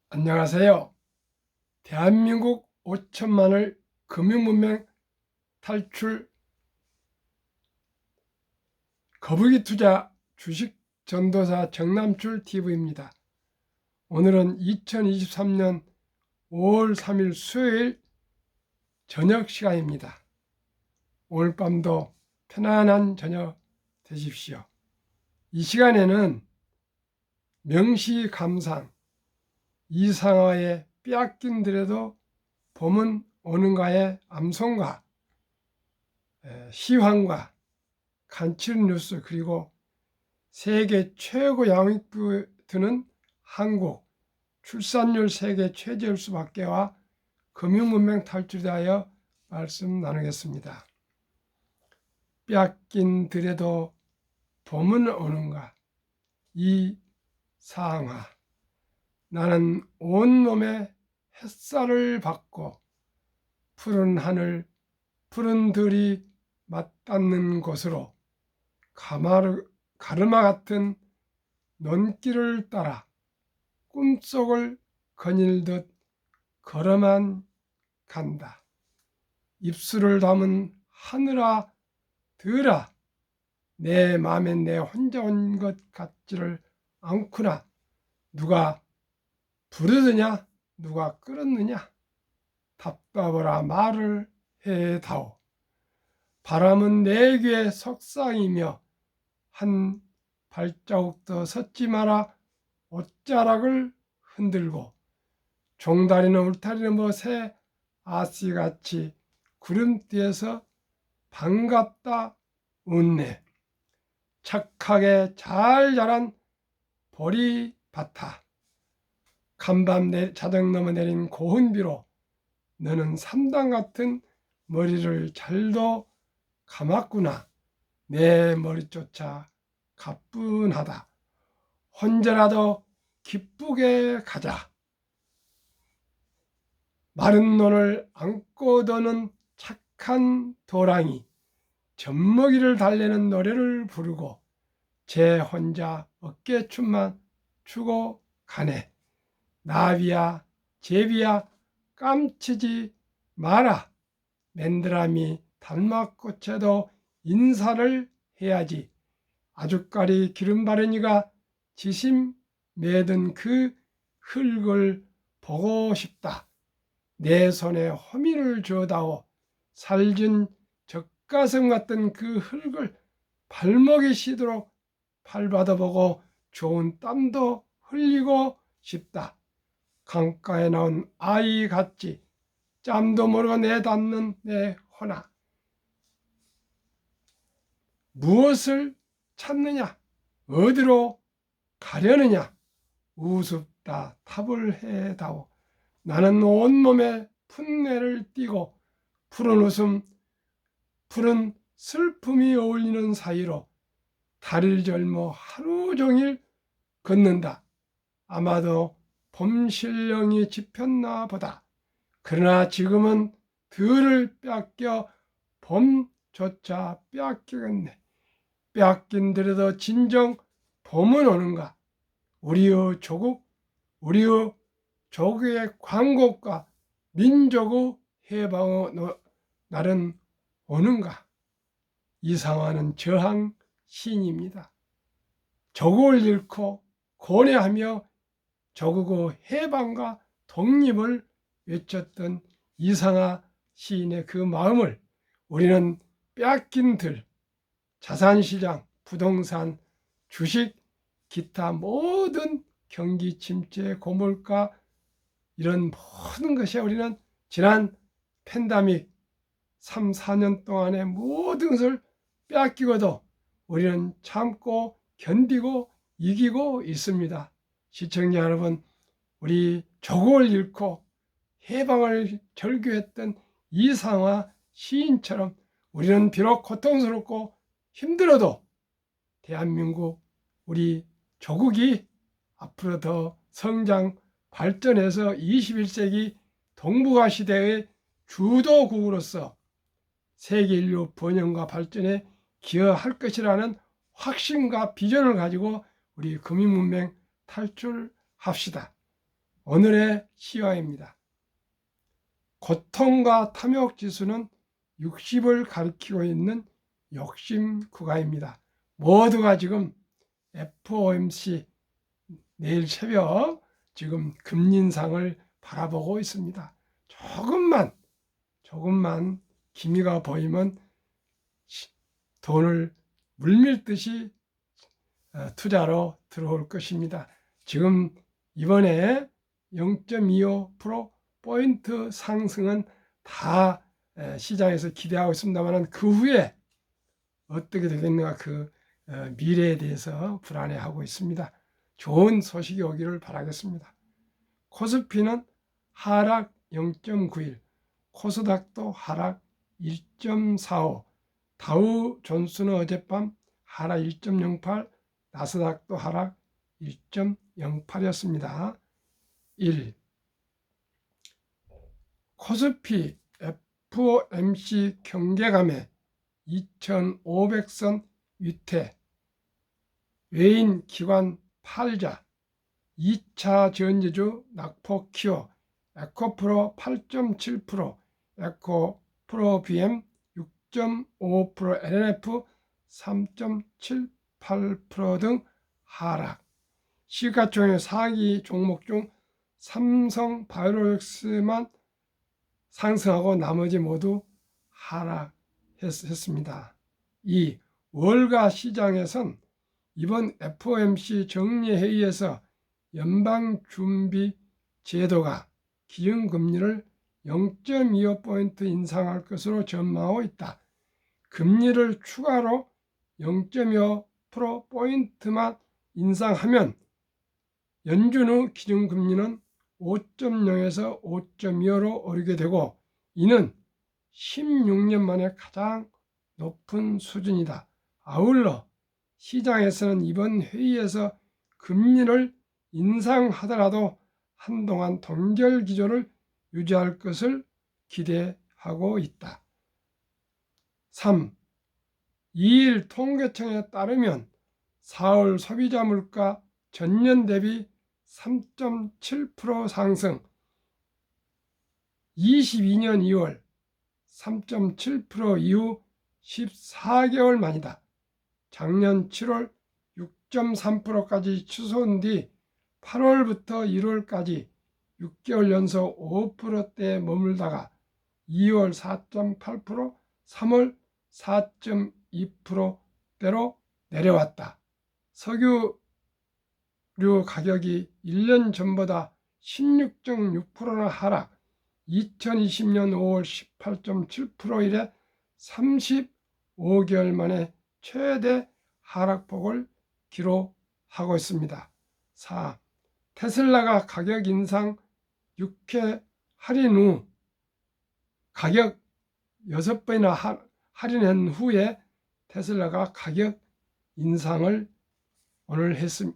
안녕하세요. 대한민국 5천만을 금융문맹 탈출 거북이 투자 주식 전도사 정남출 TV입니다. 오늘은 2023년 5월 3일 수요일 저녁 시간입니다. 오늘 밤도 편안한 저녁 되십시오. 이 시간에는 명시감상 이상화의 빼앗긴 들에도 봄은 오는가의 암송가, 시황과 간추린 뉴스, 그리고 세계 최고 양육부 드는 한국, 출산율 세계 최저일 수밖에와 금융문맹 탈출에 대하여 말씀 나누겠습니다. 빼앗긴 들에도 봄은 오는가, 이상화. 나는 온몸에 햇살을 받고 푸른 하늘, 푸른 들이 맞닿는 곳으로 가르마 같은 논길을 따라 꿈속을 거닐듯 걸어만 간다. 입술을 담은 하늘아 들아, 내 맘에 내 혼자 온 것 같지를 않구나. 누가 부르느냐, 누가 끌었느냐, 답답하라 말을 해다오. 바람은 내 귀에 석상이며 한 발자국도 섰지 마라 옷자락을 흔들고, 종다리는 울타리는 뭐새 아씨같이 구름뒤에서 반갑다 웃네. 착하게 잘 자란 보리밭아, 간밤 자정 넘어 내린 고운 비로 너는 삼단 같은 머리를 잘도 감았구나. 내 머리조차 가뿐하다. 혼자라도 기쁘게 가자. 마른 논을 안고 도는 착한 도랑이 젖먹이를 달래는 노래를 부르고 제 혼자 어깨춤만 추고 가네. 나비야 제비야 깜치지 마라. 맨드라미 달마꽃에도 인사를 해야지. 아주까리 기름 바르니가 지심 매든 그 흙을 보고 싶다. 내 손에 호미를 주어다오. 살진 젖가슴 같던 그 흙을 발목에 쉬도록 발받아보고 좋은 땀도 흘리고 싶다. 강가에 나온 아이 같지 짬도 모르고 내닫는 내 호나. 무엇을 찾느냐, 어디로 가려느냐, 우습다 탑을 해다오. 나는 온몸에 풋내를 띠고 푸른 웃음, 푸른 슬픔이 어울리는 사이로 다리를 절모 하루 종일 걷는다. 아마도 봄 신령이 집혔나 보다. 그러나 지금은 들을 빼앗겨 봄조차 빼앗기겠네. 빼앗긴 들에도 진정 봄은 오는가? 우리의 조국, 우리의 조국의 광곡과 민족의 해방의 날은 오는가? 이상화는 저항 시인입니다. 조국을 잃고 고뇌하며 조국의 해방과 독립을 외쳤던 이상화 시인의 그 마음을 우리는 빼앗긴 들, 자산시장, 부동산, 주식, 기타 모든 경기 침체, 고물가, 이런 모든 것에 우리는 지난 팬데믹 3, 4년 동안의 모든 것을 빼앗기고도 우리는 참고 견디고 이기고 있습니다. 시청자 여러분, 우리 조국을 잃고 해방을 절규했던 이상화 시인처럼 우리는 비록 고통스럽고 힘들어도 대한민국 우리 조국이 앞으로 더 성장 발전해서 21세기 동북아 시대의 주도국으로서 세계 인류 번영과 발전에 기여할 것이라는 확신과 비전을 가지고 우리 금융문맹 탈출합시다. 오늘의 시황입니다. 고통과 탐욕 지수는 60을 가리키고 있는 욕심 구간입니다. 모두가 지금 FOMC 내일 새벽 지금 금리 인상을 바라보고 있습니다. 조금만 기미가 보이면 돈을 물밀듯이 투자로 들어올 것입니다. 지금 이번에 0.25% 포인트 상승은 다 시장에서 기대하고 있습니다만 그 후에 어떻게 되겠는가 그 미래에 대해서 불안해하고 있습니다. 좋은 소식이 오기를 바라겠습니다. 코스피는 하락 0.91, 코스닥도 하락 1.45, 다우 존스는 어젯밤 하락 1.08, 나스닥도 하락 1.08이었습니다. 1. 코스피 FOMC 경계감에 2500선 위태, 외인 기관 팔자, 2차 전지주 낙폭 키워, 에코프로 8.7%, 에코프로 BM 6.5%, LNF 3.78% 등 하락. 시가총액 4기 종목 중 삼성바이오로직스만 상승하고 나머지 모두 하락했습니다. 2. 월가 시장에선 이번 FOMC 정례회의에서 연방준비제도가 기준금리를 0.25포인트 인상할 것으로 전망하고 있다. 금리를 추가로 0.25%포인트만 인상하면 연준 후 기준금리는 5.0에서 5.25로 오르게 되고 이는 16년 만에 가장 높은 수준이다. 아울러 시장에서는 이번 회의에서 금리를 인상하더라도 한동안 동결 기조를 유지할 것을 기대하고 있다. 3. 2일 통계청에 따르면 4월 소비자 물가 전년 대비 3.7% 상승, 22년 2월 3.7% 이후 14개월 만이다. 작년 7월 6.3%까지 추손 뒤 8월부터 1월까지 6개월 연속 5%대에 머물다가 2월 4.8%, 3월 4.2%대로 내려왔다. 석유류 가격이 1년 전보다 16.6%나 하락, 2020년 5월 18.7% 이래 35개월 만에 최대 하락폭을 기록하고 있습니다. 4. 테슬라가 가격 인상 6회 할인 후 가격 6번이나 할인한 후에 테슬라가 가격 인상을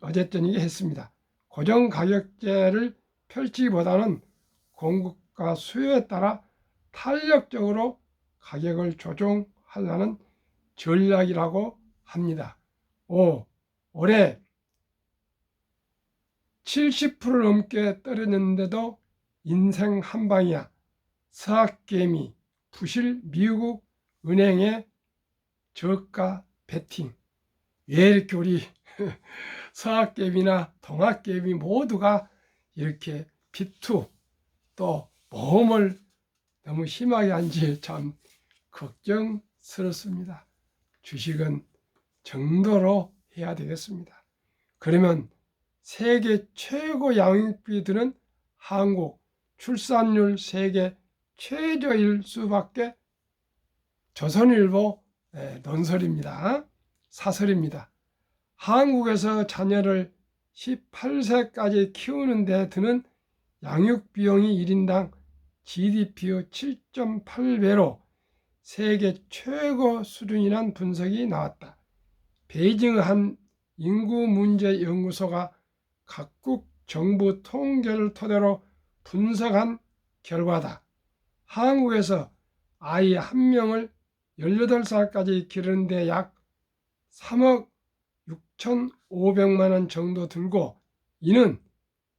어제 저녁에 했습니다. 고정 가격제를 펼치기보다는 공급과 수요에 따라 탄력적으로 가격을 조정하려는 전략이라고 합니다. 5. 올해 70% 넘게 떨어졌는데도 인생 한방이야. 서학개미, 부실 미국 은행의 저가 베팅. 왜 이렇게 우리 서학개미나 동학개미 모두가 이렇게 비투 또 모험을 너무 심하게 한지 참 걱정스럽습니다. 주식은 정도로 해야 되겠습니다. 그러면 세계 최고 양육비들은 한국 출산율 세계 최저일 수밖에 조선일보 논설입니다. 사설입니다. 한국에서 자녀를 18세까지 키우는 데 드는 양육비용이 1인당 GDP의 7.8배로 세계 최고 수준이란 분석이 나왔다. 베이징 한 인구문제연구소가 각국 정부 통계를 토대로 분석한 결과다. 한국에서 아이 한 명을 18살까지 기르는데 약 3억 6,500만 원 정도 들고 이는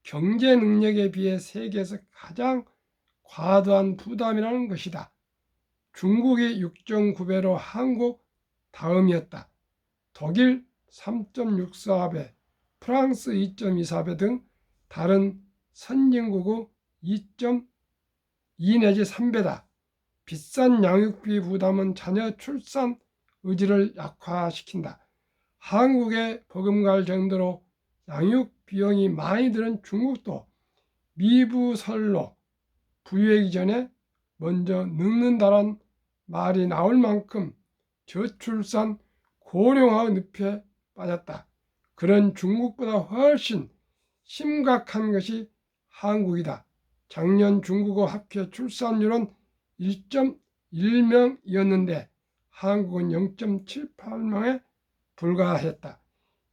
경제 능력에 비해 세계에서 가장 과도한 부담이라는 것이다. 중국이 6.9배로 한국 다음이었다. 독일 3.64배, 프랑스 2.24배 등 다른 선진국의 2.2 내지 3배다. 비싼 양육비 부담은 자녀 출산 의지를 약화시킨다. 한국에 버금갈 정도로 양육 비용이 많이 드는 중국도 미부설로 부유하기 전에 먼저 늙는다란 말이 나올 만큼 저출산 고령화의 늪에 빠졌다. 그런 중국보다 훨씬 심각한 것이 한국이다. 작년 중국의 합계 출산율은 1.1명이었는데 한국은 0.78명에 불과했다.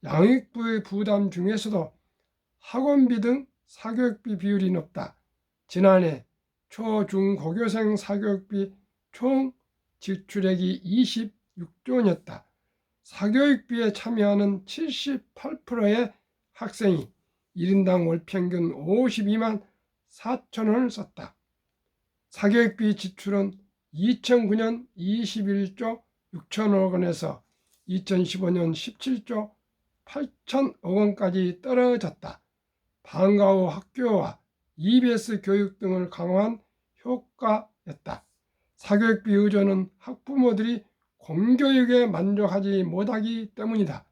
양육비의 부담 중에서도 학원비 등 사교육비 비율이 높다. 지난해 초, 중, 고교생 사교육비 총 지출액이 26조 원이었다. 사교육비에 참여하는 78%의 학생이 1인당 월 평균 52만 4천 원을 썼다. 사교육비 지출은 2009년 21조 6천억 원에서 2015년 17조 8천억 원까지 떨어졌다. 방과 후 학교와 EBS 교육 등을 강화한 효과였다. 사교육비 의존은 학부모들이 공교육에 만족하지 못하기 때문이다.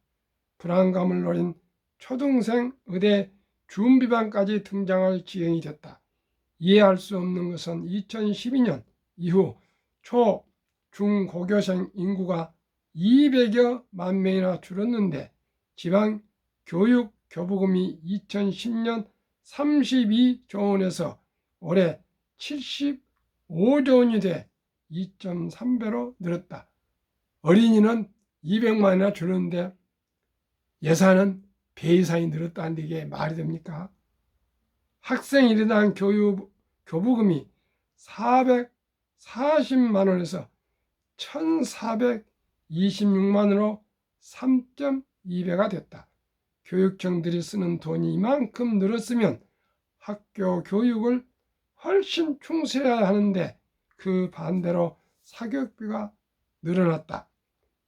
불안감을 노린 초등생 의대 준비반까지 등장할 지경이 됐다. 이해할 수 없는 것은 2012년 이후 초, 중, 고교생 인구가 200여만 명이나 줄었는데 지방 교육 교부금이 2010년 32조 원에서 올해 75조 원이 돼 2.3배로 늘었다. 어린이는 200만이나 줄었는데 예산은 배 이상이 늘었다는데 이게 말이 됩니까? 학생 1인당 교부금이 440만 원에서 1426만 원으로 3.2배가 됐다. 교육청들이 쓰는 돈이 이만큼 늘었으면 학교 교육을 훨씬 충실해야 하는데 그 반대로 사교육비가 늘어났다.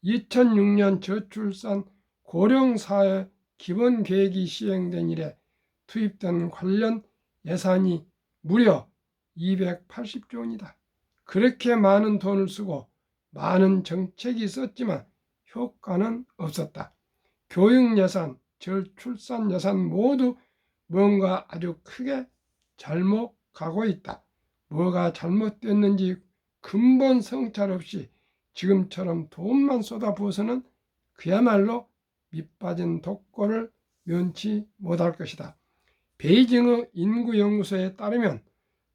2006년 저출산 고령사회 기본계획이 시행된 이래 투입된 관련 예산이 무려 280조 원이다. 그렇게 많은 돈을 쓰고 많은 정책이 있었지만 효과는 없었다. 교육 예산, 저출산 예산 모두 뭔가 아주 크게 잘못 가고 있다. 뭐가 잘못됐는지 근본 성찰 없이 지금처럼 돈만 쏟아부어서는 그야말로 밑빠진 독고를 면치 못할 것이다. 베이징의 인구연구소에 따르면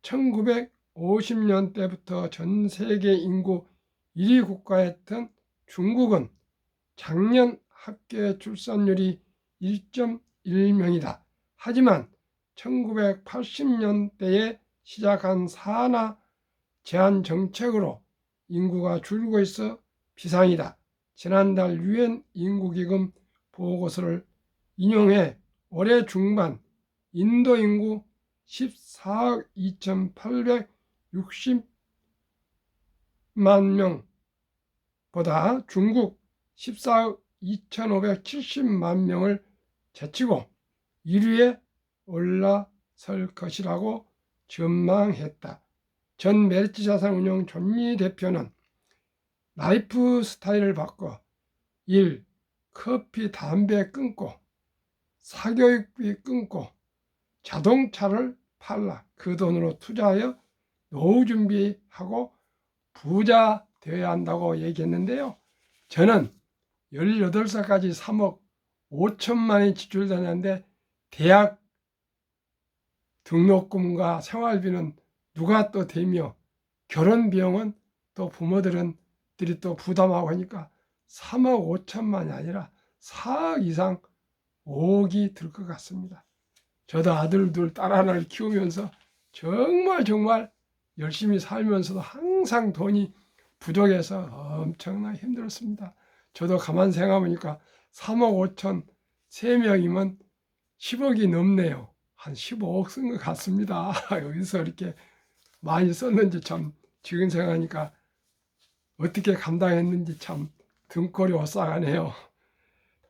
1950년대부터 전 세계 인구 1위 국가였던 중국은 작년 합계 출산율이 1.1명이다. 하지만 1980년대에 시작한 산하 제한 정책으로 인구가 줄고 있어 비상이다. 지난달 유엔 인구기금 보고서를 인용해 올해 중반 인도 인구 14억 2,860만 명보다 중국 14억 2,570만 명을 제치고 1위에 올라설 것이라고 전망했다. 전 메리츠자산운용 존리 대표는 라이프 스타일을 바꿔 1. 커피, 담배 끊고 사교육비 끊고 자동차를 팔라. 그 돈으로 투자하여 노후 준비하고 부자 되어야 한다고 얘기했는데요. 저는 18살까지 3억 5천만이 지출되는데 대학 등록금과 생활비는 누가 또 대며 결혼 비용은 또 부모들이 또 부담하고 하니까 3억 5천만이 아니라 4억 이상 5억이 들 것 같습니다. 저도 아들 둘, 딸 하나를 키우면서 정말 열심히 살면서도 항상 돈이 부족해서 엄청나게 힘들었습니다. 저도 가만 생각해보니까 3억 5천 3명이면 10억이 넘네요. 한 15억 쓴 것 같습니다. 여기서 이렇게 많이 썼는지 참 지금 생각하니까 어떻게 감당했는지 참 등골이 오싹하네요.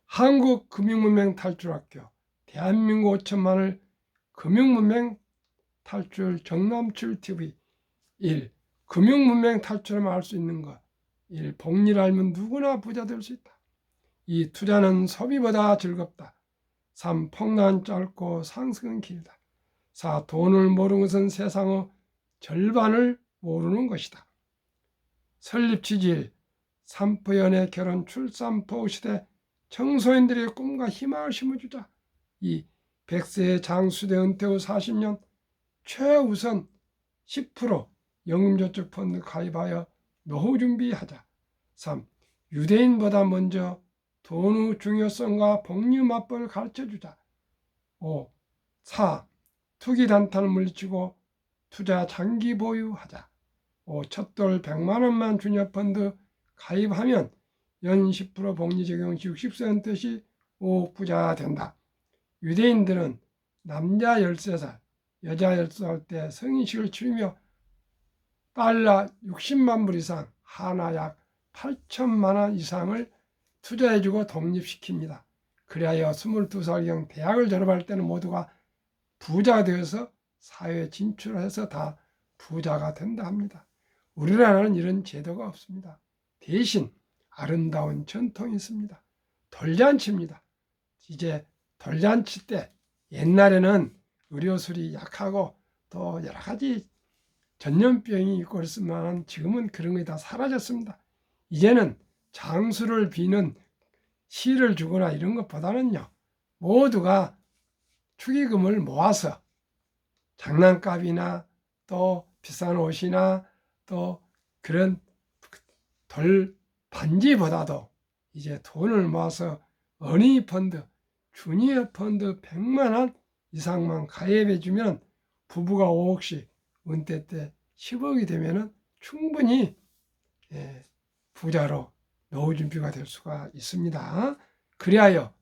한국금융문맹 탈출학교, 대한민국 5천만을 금융문맹 탈출 정남출TV. 1. 금융문맹 탈출하면 알 수 있는 것. 1. 복리를 알면 누구나 부자 될 수 있다. 2. 투자는 소비보다 즐겁다. 3. 폭락은 짧고 상승은 길다. 4. 돈을 모르는 것은 세상의 절반을 모르는 것이다. 설립 취지. 산포 연애 결혼 출산 포 시대 청소년들의 꿈과 희망을 심어주자. 2. 100세의 장수대 은퇴 후 40년 최우선 10% 연금저축펀드 가입하여 노후 준비하자. 3. 유대인보다 먼저 돈의 중요성과 복리 맞벌을 가르쳐주자. 5. 4. 투기 단타를 물리치고 투자 장기 보유하자. 5. 첫돌 100만 원만 주녀 펀드 가입하면 연 10% 복리 적용 시 60세 은퇴 시 5억 부자 된다. 유대인들은 남자 13살, 여자 12살 때 성인식을 치르며 달러 60만 불 이상, 하나 약 8천만 원 이상을 투자해주고 독립시킵니다. 그리하여 22살경 대학을 졸업할 때는 모두가 부자가 되어서 사회에 진출해서 다 부자가 된다 합니다. 우리나라는 이런 제도가 없습니다. 대신 아름다운 전통이 있습니다. 돌잔치입니다. 이제 돌잔치 때 옛날에는 의료술이 약하고 또 여러 가지 전염병이 있고 그랬으면 지금은 그런 게 다 사라졌습니다. 이제는 장수를 비는 시를 주거나 이런 것보다는요, 모두가 축의금을 모아서 장난감이나 또 비싼 옷이나 또 그런 돌 반지보다도 이제 돈을 모아서 어린이 펀드, 주니어 펀드 100만 원 이상만 가입해 주면 부부가 5억씩 은퇴 때 10억이 되면 충분히 부자로 노후 준비가 될 수가 있습니다. 그리하여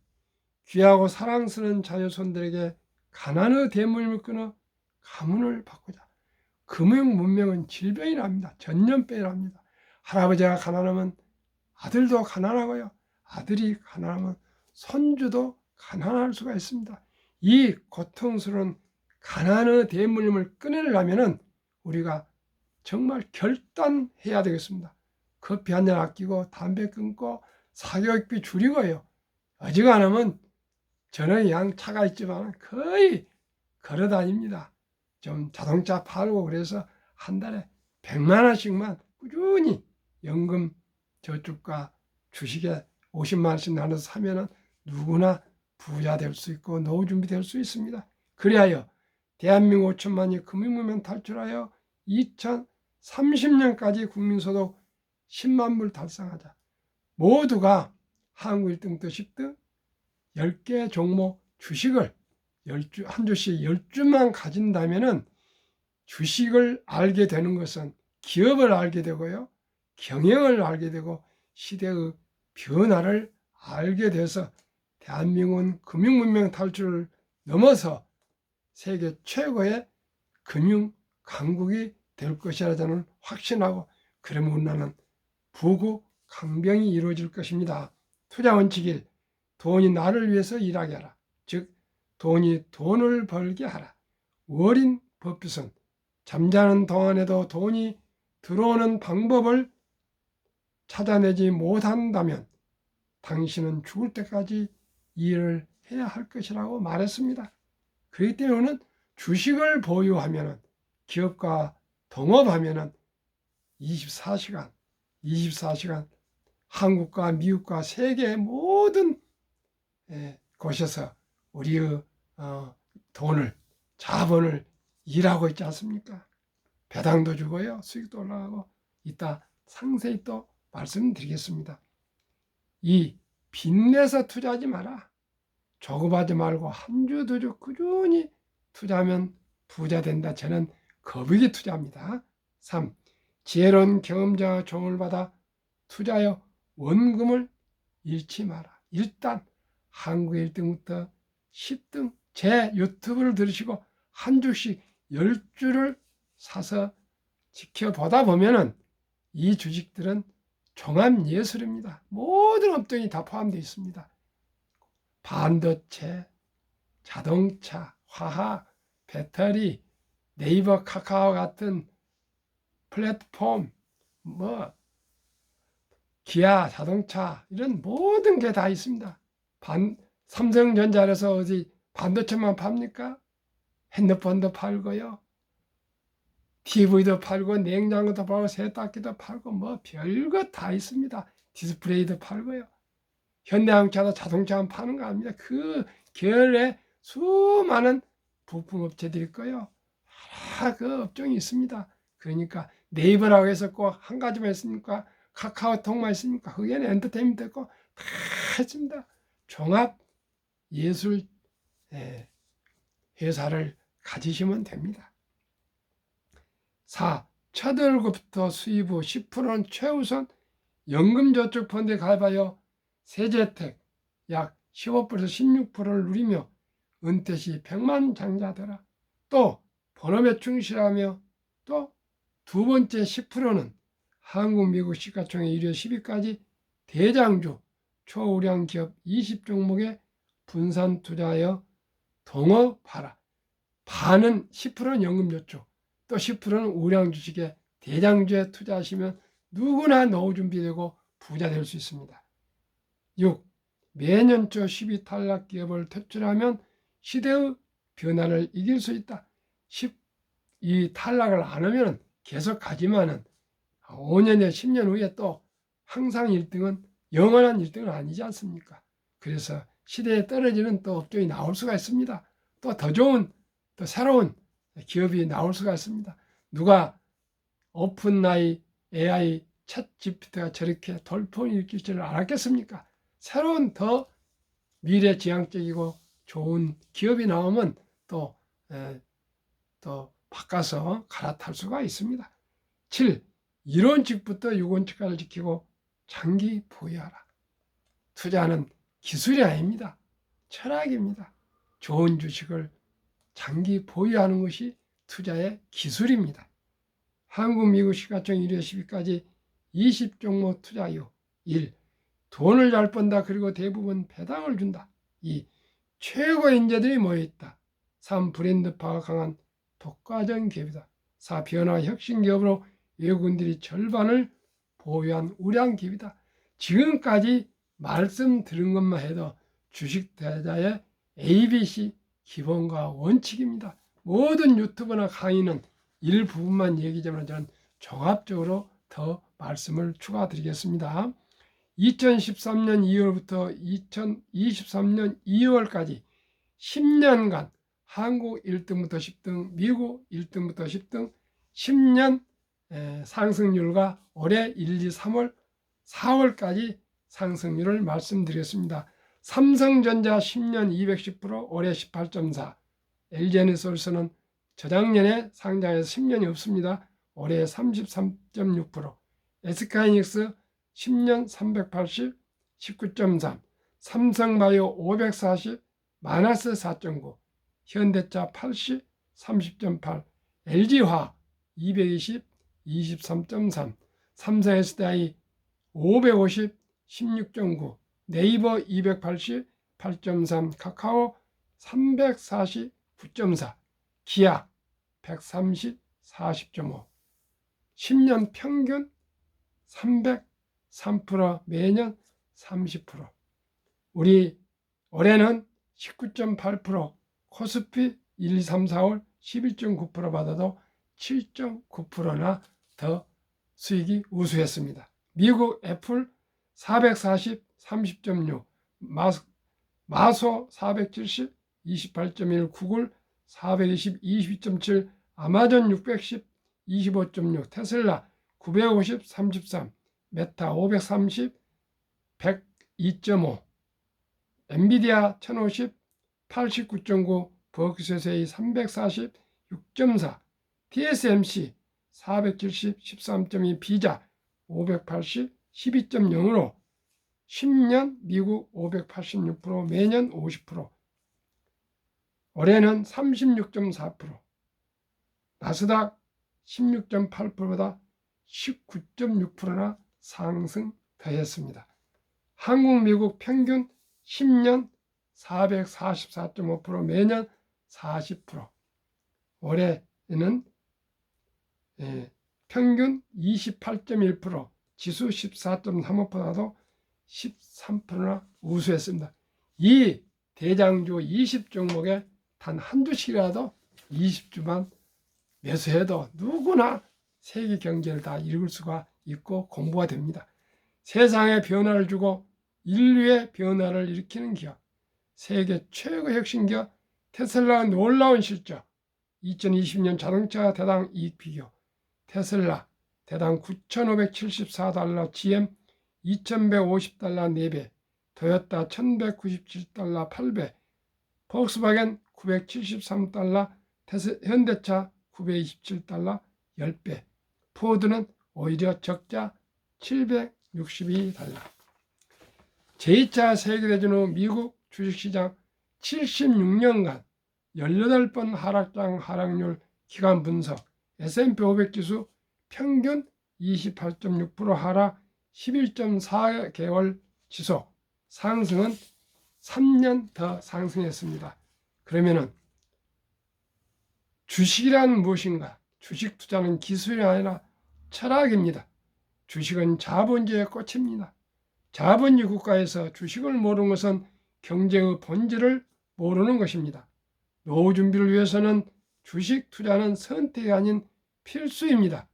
귀하고 사랑스러운 자녀손들에게 가난의 대물림을 끊어 가문을 바꾸자. 금융 문명은 질병이랍니다. 전염병이랍니다. 할아버지가 가난하면 아들도 가난하고요. 아들이 가난하면 손주도 가난할 수가 있습니다. 이 고통스러운 가난의 대물림을 끊으려면 우리가 정말 결단해야 되겠습니다. 커피 한 잔 아끼고 담배 끊고 사교육비 줄이고요. 어지간하면 저는 양 차가 있지만 거의 걸어 다닙니다. 좀 자동차 팔고 그래서 한 달에 100만 원씩만 꾸준히 연금 저축과 주식에 50만 원씩 나눠서 사면은 누구나 부자 될 수 있고 노후 준비 될 수 있습니다. 그리하여 대한민국 5천만이 금융문명 탈출하여 2030년까지 국민소득 10만 불 달성하자. 모두가 한국 1등부터 10등 10개 종목 주식을 한 주씩 10주만 가진다면은 주식을 알게 되는 것은 기업을 알게 되고요. 경영을 알게 되고 시대의 변화를 알게 돼서 대한민국은 금융문명 탈출을 넘어서 세계 최고의 금융 강국이 될 것이라 저는 확신하고 그러면 우리나라는 부구 강병이 이루어질 것입니다. 투자 원칙 1. 돈이 나를 위해서 일하게 하라. 즉 돈이 돈을 벌게 하라. 월인 법규선. 잠자는 동안에도 돈이 들어오는 방법을 찾아내지 못한다면 당신은 죽을 때까지 일을 해야 할 것이라고 말했습니다. 그렇기 때문에 주식을 보유하면 기업과 동업하면 24시간 한국과 미국과 세계 모든 곳에서 우리의 돈을 자본을 일하고 있지 않습니까? 배당도 주고요. 수익도 올라가고 이따 상세히 또 말씀드리겠습니다. 이 빚내서 투자하지 마라. 조급하지 말고 한 주 두 주 꾸준히 투자하면 부자 된다. 저는 거북이 투자입니다. 3. 지혜로운 경험자의 조언을 받아 투자하여 원금을 잃지 마라. 일단 한국 1등부터 10등 제 유튜브를 들으시고 한 주씩 10주를 사서 지켜보다 보면은 이 주식들은 종합 예술입니다. 모든 업종이 다 포함되어 있습니다. 반도체, 자동차, 화학, 배터리, 네이버, 카카오 같은 플랫폼, 기아 자동차 이런 모든 게 다 있습니다. 삼성전자에서 어디 반도체만 팝니까? 핸드폰도 팔고요. TV도 팔고 냉장고도 팔고 세탁기도 팔고 별거 다 있습니다. 디스플레이도 팔고요. 현대자동차도 자동차만 파는 거 아닙니다. 그 계열의 수많은 부품업체들이 있고요. 그 업종이 있습니다. 그러니까 네이버라고 해서 꼭 한 가지만 있습니까? 카카오톡만 있습니까? 거기에는 엔터테인먼트 있고 다 있습니다. 종합 예술 회사를 가지시면 됩니다. 4. 첫 월급부터 수입 후 10%는 최우선 연금저축펀드에 가입하여 세제혜택 약 15%에서 16%를 누리며 은퇴 시 100만 장자 되라. 또 본업에 충실하며 또 두 번째 10%는 한국, 미국 시가총액 1회 10위까지 대장주 초우량 기업 20종목에 분산 투자하여 동업하라. 반은 10%는 연금저축, 또 10%는 우량 주식에 대장주에 투자하시면 누구나 노후 준비되고 부자 될 수 있습니다. 6. 매년 초 10위 탈락 기업을 퇴출하면 시대의 변화를 이길 수 있다. 이 탈락을 안 하면 계속 가지만은 5년에 10년 후에 또 항상 1등은 영원한 1등은 아니지 않습니까? 그래서 시대에 떨어지는 또 업종이 나올 수가 있습니다. 또 더 좋은 또 새로운 기업이 나올 수가 있습니다. 누가 오픈AI, AI, 챗GPT가 저렇게 돌풍을 일으킬 줄 알았겠습니까? 새로운 더 미래지향적이고 좋은 기업이 나오면 또 바꿔서 갈아탈 수가 있습니다. 7. 이론칙부터 유권칙까지 지키고 장기 보유하라. 투자는 기술이 아닙니다. 철학입니다. 좋은 주식을 장기 보유하는 것이 투자의 기술입니다. 한국, 미국 시가총 1회 10위까지 20종목 투자 이후 1. 돈을 잘 번다. 그리고 대부분 배당을 준다. 2. 최고 인재들이 모여있다. 3. 브랜드파가 강한 독과점 기업이다. 4. 변화 혁신 기업으로 외국인들이 절반을 보유한 우량 기업이다. 지금까지 말씀 들은 것만 해도 주식 투자의 ABC 기본과 원칙입니다. 모든 유튜브나 강의는 일부분만 얘기지만 저는 종합적으로 더 말씀을 추가드리겠습니다. 2013년 2월부터 2023년 2월까지 10년간 한국 1등부터 10등, 미국 1등부터 10등 10년 상승률과 올해 1, 2, 3월, 4월까지 상승률을 말씀드렸습니다. 삼성전자 10년 210%, 올해 18.4%, LG에너지솔루션은 저작년에 상장해서 10년이 없습니다. 올해 33.6%, SK하이닉스 10년 380, 19.3%, 삼성바이오 540, 마이너스 4.9%, 현대차 80, 30.8%, LG화학 220, 23.3%, 삼성SDI 550, 16.9%, 네이버 280, 8.3%, 카카오 340, 9.4%, 기아 130, 40.5%, 10년 평균 303%, 매년 30%. 우리 올해는 19.8%, 코스피 1, 2, 3, 4월 11.9% 받아도 7.9%나 더 수익이 우수했습니다. 미국 애플 440, 30.6, 마소 470, 28.1, 구글 420, 22.7, 아마존 610, 25.6, 테슬라 950, 33, 메타 530, 102.5, 엔비디아 1050, 89.9, 버크셔세이 340, 6.4, TSMC 470, 13.2, 비자 580, 12.0으로 10년 미국 586%, 매년 50%, 올해는 36.4%, 나스닥 16.8%보다 19.6%나 상승 더했습니다. 한국, 미국 평균 10년 444.5%, 매년 40%, 올해는 평균 28.1%, 지수 14.35%도 13%나 우수했습니다. 이 대장주 20종목에 단 한 주씩이라도 20주만 매수해도 누구나 세계 경제를 다 읽을 수가 있고 공부가 됩니다. 세상에 변화를 주고 인류의 변화를 일으키는 기업, 세계 최고 혁신 기업 테슬라의 놀라운 실적, 2020년 자동차 대당 이익 비교, 테슬라 대당 $9,574, GM $2,150 4배, 토요타 $1,197 8배, 폭스바겐 $973, 현대차 $927 10배, 포드는 오히려 적자 $762. 제2차 세계대전 후 미국 주식시장 76년간 18번 하락장 하락률 기간 분석, S&P 500 지수 평균 28.6% 하락 11.4개월 지속, 상승은 3년 더 상승했습니다. 그러면은 주식이란 무엇인가? 주식 투자는 기술이 아니라 철학입니다. 주식은 자본주의의 꽃입니다. 자본주의 국가에서 주식을 모르는 것은 경제의 본질을 모르는 것입니다. 노후 준비를 위해서는 주식 투자는 선택이 아닌 필수입니다.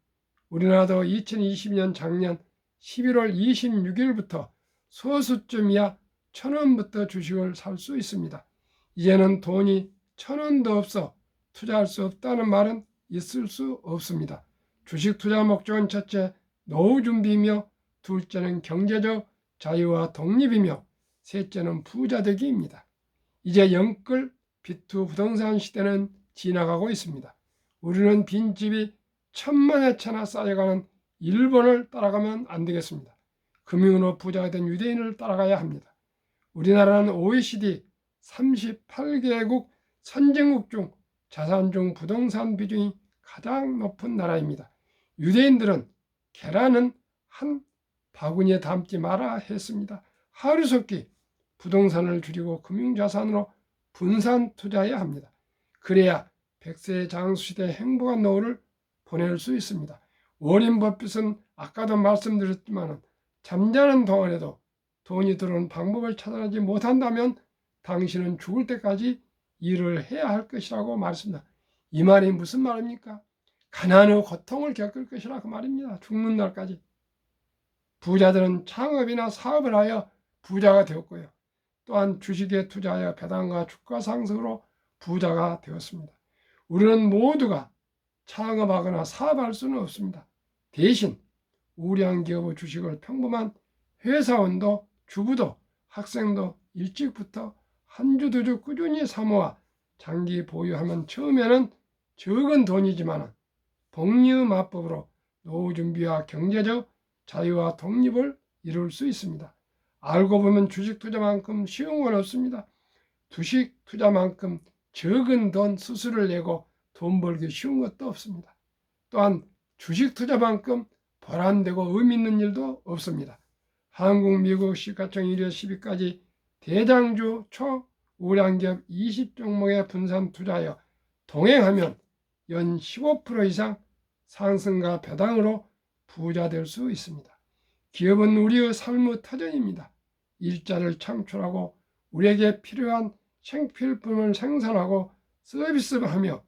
우리나라도 2020년 작년 11월 26일부터 소수점 이하 1,000원부터 주식을 살 수 있습니다. 이제는 돈이 1,000원도 없어 투자할 수 없다는 말은 있을 수 없습니다. 주식 투자 목적은 첫째, 노후 준비이며, 둘째는 경제적 자유와 독립이며, 셋째는 부자 되기입니다. 이제 영끌 비투 부동산 시대는 지나가고 있습니다. 우리는 빈집이 천만에 차나 쌓여가는 일본을 따라가면 안 되겠습니다. 금융으로 부자가 된 유대인을 따라가야 합니다. 우리나라는 OECD 38개국 선진국 중 자산 중 부동산 비중이 가장 높은 나라입니다. 유대인들은 계란은 한 바구니에 담지 마라 했습니다. 하루속히 부동산을 줄이고 금융자산으로 분산 투자해야 합니다. 그래야 100세 장수시대의 행복한 노후를 보낼 수 있습니다. 워렌 버핏은 아까도 말씀드렸지만 잠자는 동안에도 돈이 들어오는 방법을 찾아내지 못한다면 당신은 죽을 때까지 일을 해야 할 것이라고 말했습니다. 이 말이 무슨 말입니까? 가난의 고통을 겪을 것이라 그 말입니다. 죽는 날까지. 부자들은 창업이나 사업을 하여 부자가 되었고요. 또한 주식에 투자하여 배당과 주가 상승으로 부자가 되었습니다. 우리는 모두가 창업하거나 사업할 수는 없습니다. 대신 우량 기업의 주식을 평범한 회사원도 주부도 학생도 일찍부터 한 주 두 주 꾸준히 사모아 장기 보유하면 처음에는 적은 돈이지만 복리의 마법으로 노후 준비와 경제적 자유와 독립을 이룰 수 있습니다. 알고 보면 주식 투자만큼 쉬운 건 없습니다. 주식 투자만큼 적은 돈 수수료를 내고 돈 벌기 쉬운 것도 없습니다. 또한 주식 투자만큼 보람되고 의미 있는 일도 없습니다. 한국, 미국 시가총 1회 10위까지 대장주 초우량기업 20종목에 분산 투자하여 동행하면 연 15% 이상 상승과 배당으로 부자 될 수 있습니다. 기업은 우리의 삶의 터전입니다. 일자를 창출하고 우리에게 필요한 생필품을 생산하고 서비스하며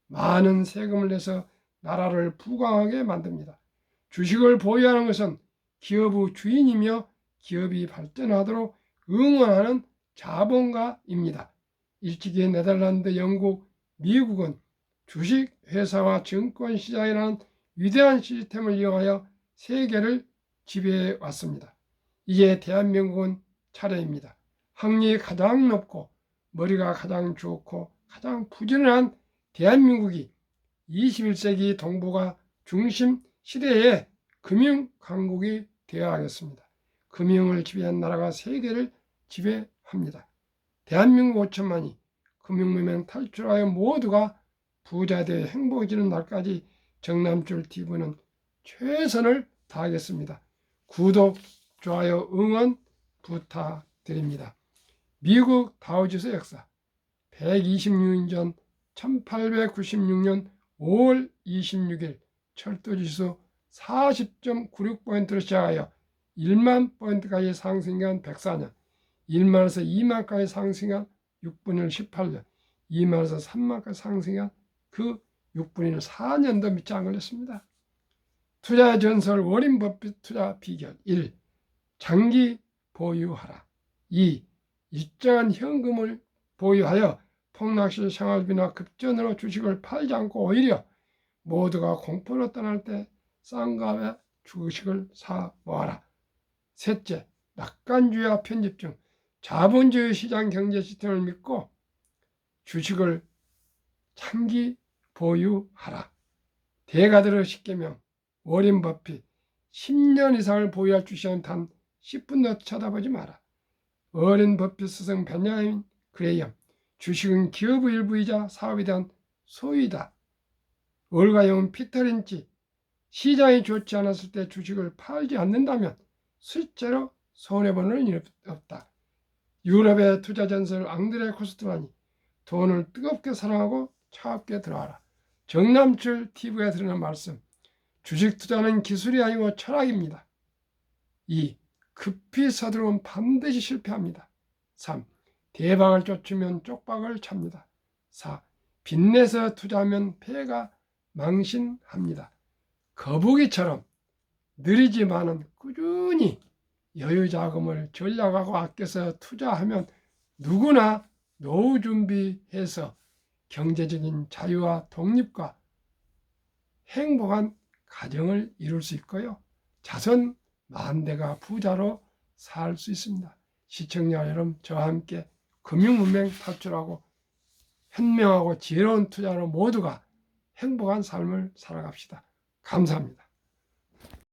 많은 세금을 내서 나라를 부강하게 만듭니다. 주식을 보유하는 것은 기업의 주인이며 기업이 발전하도록 응원하는 자본가입니다. 일찍이 네덜란드, 영국, 미국은 주식회사와 증권시장이라는 위대한 시스템을 이용하여 세계를 지배해 왔습니다. 이제 대한민국은 차례입니다. 학력이 가장 높고 머리가 가장 좋고 가장 부지런한 대한민국이 21세기 동북아 중심 시대에 금융 강국이 되어야 하겠습니다. 금융을 지배한 나라가 세계를 지배합니다. 대한민국 5천만이 금융문명 탈출하여 모두가 부자 되어 행복해지는 날까지 정남출 TV는 최선을 다하겠습니다. 구독, 좋아요, 응원 부탁드립니다. 미국 다우지수 역사 126년 전 1896년 5월 26일 철도지수 40.96포인트로 시작하여 1만 포인트까지 상승한 104년, 1만에서 2만까지 상승한 6분의 1 18년, 2만에서 3만까지 상승한 그 6분의 1 4년도 믿지 안 걸렸습니다. 투자 전설 워린 버핏 투자 비결 1. 장기 보유하라. 2. 일정한 현금을 보유하여 폭락시 생활비나 급전으로 주식을 팔지 않고 오히려 모두가 공포로 떠날 때 싼 값에 주식을 사 모아라. 셋째, 낙관주의와 편집증, 자본주의 시장 경제 시스템을 믿고 주식을 장기 보유하라. 대가들의 10계명, 워린 버핏, 10년 이상을 보유할 주식은 단 10분도 쳐다보지 마라. 워린 버핏 스승 베냐민 그레이엄, 주식은 기업의 일부이자 사업에 대한 소유이다. 월가영은 피터 린치, 시장이 좋지 않았을 때 주식을 팔지 않는다면 실제로 손해보는 일 없다. 유럽의 투자 전설 앙드레 코스트만이 돈을 뜨겁게 사랑하고 차갑게 들어와라. 정남출 TV에 드리는 말씀, 주식 투자는 기술이 아니고 철학입니다. 2. 급히 서두르면 반드시 실패합니다. 3. 대박을 쫓으면 쪽박을 찹니다. 4. 빚내서 투자하면 폐가 망신합니다. 거북이처럼 느리지만은 꾸준히 여유 자금을 전략하고 아껴서 투자하면 누구나 노후 준비해서 경제적인 자유와 독립과 행복한 가정을 이룰 수 있고요. 자손 만대가 부자로 살 수 있습니다. 시청자 여러분, 저와 함께 금융문명 탈출하고 현명하고 지혜로운 투자로 모두가 행복한 삶을 살아갑시다. 감사합니다.